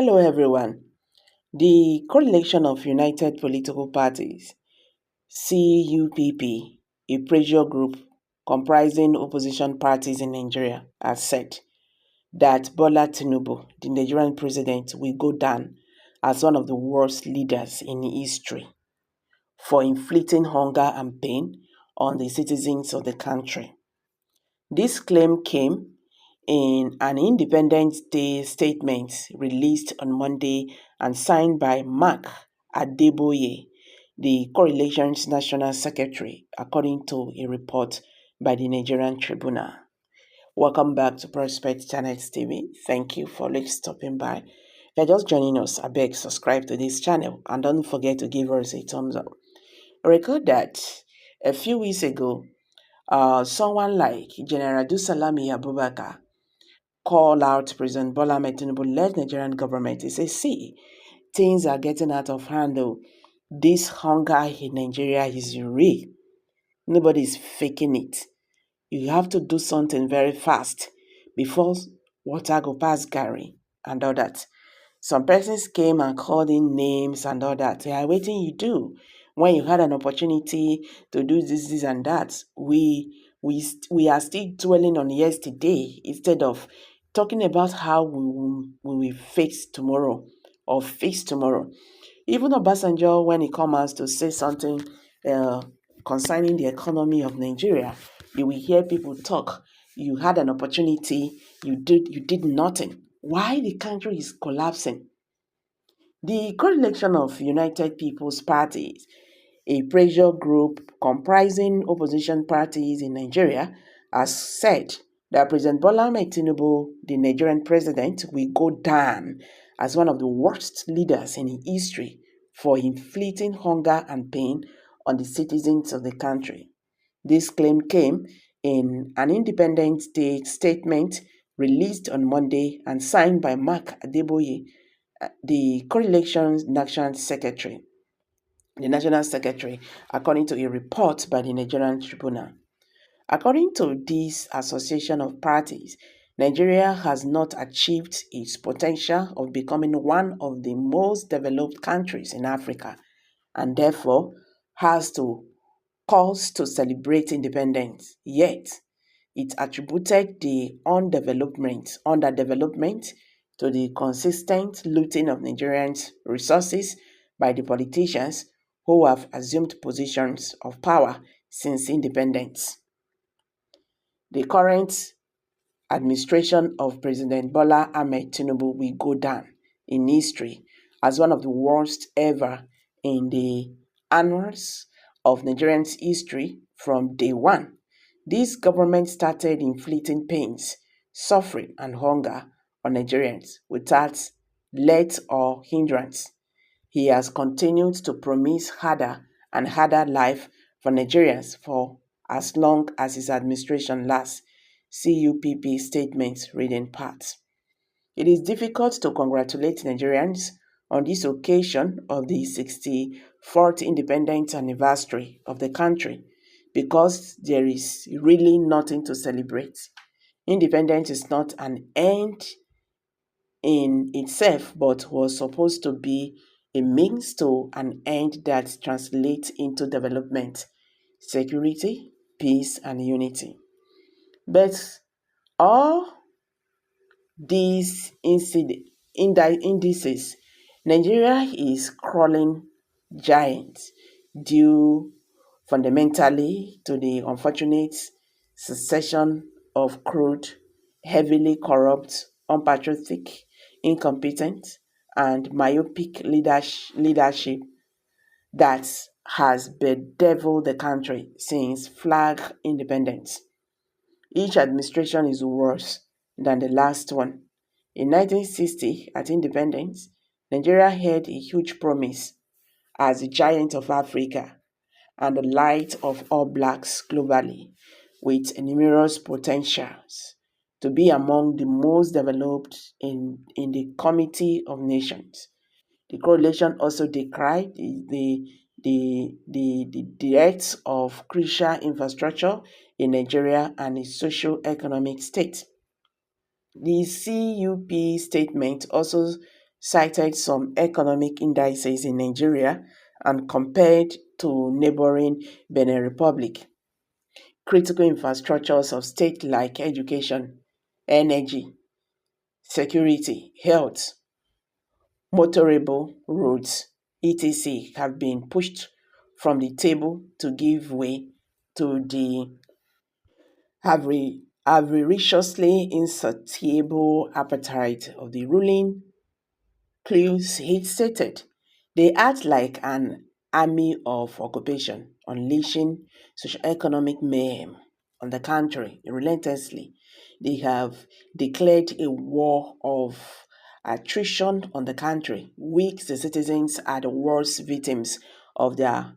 Hello, everyone. The Coalition of United Political Parties, CUPP, a pressure group comprising opposition parties in Nigeria, has said that Bola Tinube, the Nigerian president, will go down as one of the worst leaders in history for inflicting hunger and pain on the citizens of the country. This claim came in an Independence Day statement released on Monday and signed by Mark Adeboye, the Coalition's National Secretary, according to a report by the Nigerian Tribunal. Welcome back to Prospect Channels TV. Thank you for stopping by. If you're just joining us, I beg subscribe to this channel and don't forget to give us a thumbs up. Record that a few weeks ago, someone like General Dusalami Abubakar called out President Bola Ahmed Tinubu-led Nigerian government. He says, see, things are getting out of hand though. This hunger in Nigeria is real. Nobody is faking it. You have to do something very fast before water go past Gary and all that. Some persons came and called in names and all that. They are waiting you do. When you had an opportunity to do this and that, we are still dwelling on yesterday instead of talking about how we will fix tomorrow or fix tomorrow. Even Obasanjo, when he comes to say something concerning the economy of Nigeria, you will hear people talk. You had an opportunity, you did nothing. Why the country is collapsing? The Coalition of United People's Parties, a pressure group comprising opposition parties in Nigeria, has said that President Bola Ahmed Tinubu, the Nigerian president, will go down as one of the worst leaders in history for inflicting hunger and pain on the citizens of the country. This claim came in an Independence Day statement released on Monday and signed by Mark Adeboye, the Coalition's National Secretary. The National Secretary, according to a report by the Nigerian Tribunal. According to this association of parties, Nigeria has not achieved its potential of becoming one of the most developed countries in Africa and therefore has to cause to celebrate independence. Yet, it attributed the underdevelopment to the consistent looting of Nigerians' resources by the politicians who have assumed positions of power since independence. The current administration of President Bola Ahmed Tinubu will go down in history as one of the worst ever in the annals of Nigerians' history from day one. This government started inflicting pains, suffering, and hunger on Nigerians without let or hindrance. He has continued to promise harder and harder life for Nigerians for as long as his administration lasts. CUPP statement reading part. It is difficult to congratulate Nigerians on this occasion of the 64th independence anniversary of the country because there is really nothing to celebrate. Independence is not an end in itself, but was supposed to be a means to an end that translates into development, security, peace, and unity. But all these indices, Nigeria is crawling giant due fundamentally to the unfortunate succession of crude, heavily corrupt, unpatriotic, incompetent, and myopic leadership that has bedeviled the country since flag independence. Each administration is worse than the last one. In 1960, at independence, Nigeria had a huge promise as the giant of Africa and the light of all blacks globally, with numerous potentials to be among the most developed in the Committee of Nations. The coalition also decried the death of crucial infrastructure in Nigeria and its socio-economic state. The CUP statement also cited some economic indices in Nigeria and compared to neighboring Benin Republic. Critical infrastructures of states like education, energy, security, health, motorable roads, etc., have been pushed from the table to give way to the avariciously insatiable appetite of the ruling class, he stated. They act like an army of occupation, unleashing socio-economic mayhem on the country relentlessly. They have declared a war of attrition on the country, which the citizens are the worst victims of their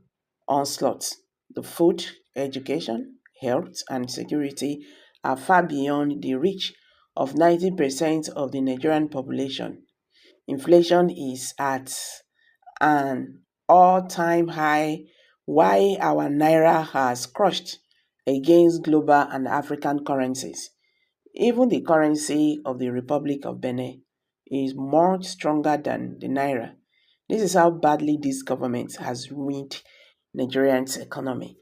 onslaught. The food, education, health, and security are far beyond the reach of 90% of the Nigerian population. Inflation is at an all-time high, while our naira has crushed against global and African currencies. Even the currency of the Republic of Benin is much stronger than the naira. This is how badly this government has ruined Nigerians' economy.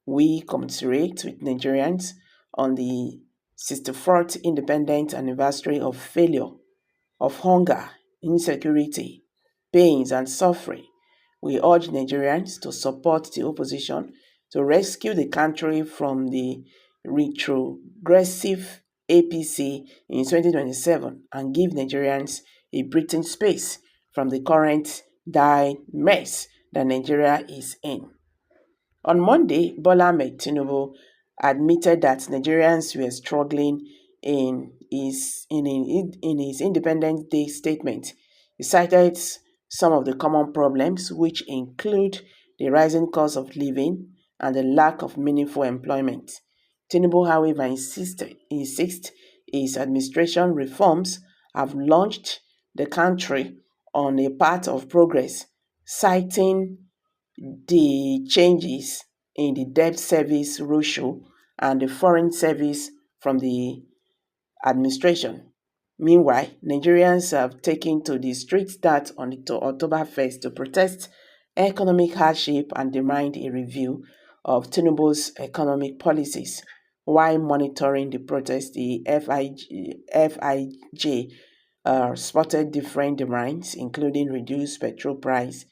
We commiserate with Nigerians on the 64th independent anniversary of failure, of hunger, insecurity, pains, and suffering. We urge Nigerians to support the opposition to rescue the country from the retrogressive APC in 2027 and give Nigerians a breathing space from the current dire mess that Nigeria is in. On Monday, Bola Ahmed Tinube admitted that Nigerians were struggling in his Independence Day statement. He cited some of the common problems, which include the rising cost of living and the lack of meaningful employment. Tinube, however, insists his administration reforms have launched the country on a path of progress, citing the changes in the debt service ratio and the foreign service from the administration. Meanwhile, Nigerians have taken to the streets that on October 1st to protest economic hardship and demand a review of Tinubu's economic policies. While monitoring the protest, the FIJ spotted different demands, including reduced petrol price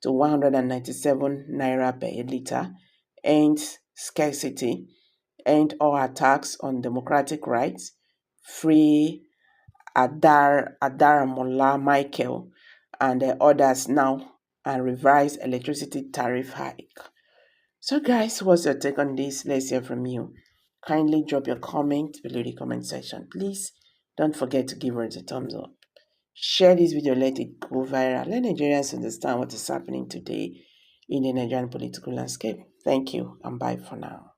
to 197 naira per litre, end scarcity, end all attacks on democratic rights, free Adaramola Michael and others now, and revised electricity tariff hike. So guys, what's your take on this? Let's hear from you. Kindly drop your comment below the comment section. Please don't forget to give us a thumbs up. Share this video, let it go viral. Let Nigerians understand what is happening today in the Nigerian political landscape. Thank you and bye for now.